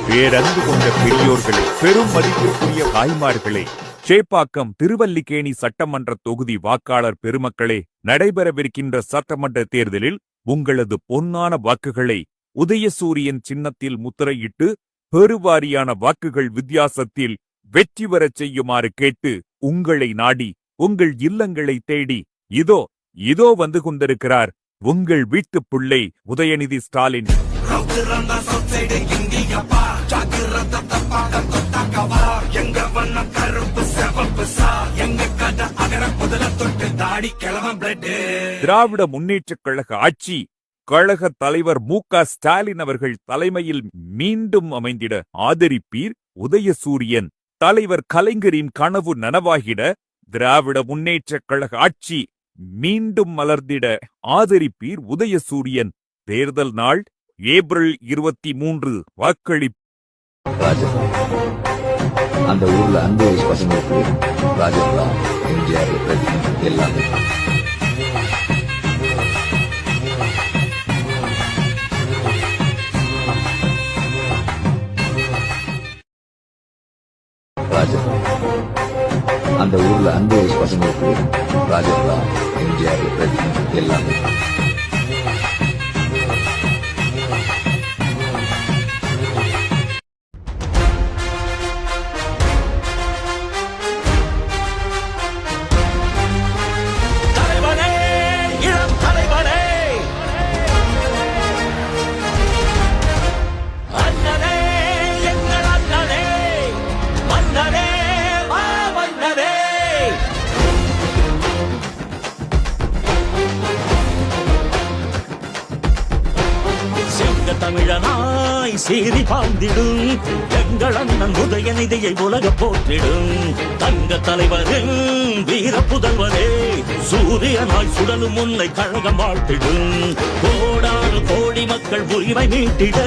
பேரன்பு கொண்ட பெரியோர்களே, பெரும் மதிப்பிற்குரிய தாய்மார்களே, சேப்பாக்கம் திருவல்லிக்கேணி சட்டமன்ற தொகுதி வாக்காளர் பெருமக்களே, நடைபெறவிருக்கின்ற சட்டமன்ற தேர்தலில் உங்களது பொன்னான வாக்குகளை உதயசூரியன் சின்னத்தில் முத்திரையிட்டு பெருவாரியான வாக்குகள் வித்தியாசத்தில் வெற்றி பெறச் செய்யுமாறு கேட்டு உங்களை நாடி உங்கள் இல்லங்களை தேடி இதோ வந்து கொண்டிருக்கிறார் உங்கள் வீட்டு பிள்ளை உதயநிதி ஸ்டாலின். திராவிட முன்னேற்றக் கழக ஆட்சி கழக தலைவர் மு.க. ஸ்டாலின் அவர்கள் தலைமையில் மீண்டும் அமைந்திட ஆதரிப்பீர். உதயசூரியன் தலைவர் கலைஞரின் கனவு நனவாகிட திராவிட முன்னேற்றக் கழக ஆட்சி மீண்டும் மலர்ந்திட ஆதரிப்பீர். உதயசூரியன். தேர்தல் நாள் ஏப்ரல் 23. வாக்களிப்பு. அந்த ஊர்ல அன்பு வயசு பசங்களுக்கு ராஜா எம்ஜிஆர் எல்லாமே அந்த ஊர்ல அன்பு வயசு பசங்களுக்கு ராஜா எம்ஜிஆர் எல்லாமே தமிழனாய் சீறி பாய்ந்திடும் எங்கள் அண்ணன் உதயநிதியை உலக போற்றிடும் தங்க தலைவரின் வீர புதல்வரே சூரியனாய் சுடலும் உன்னை கழகம் வாழ்த்திடும் கோடான கோடி மக்கள் உரிமை மீட்டிட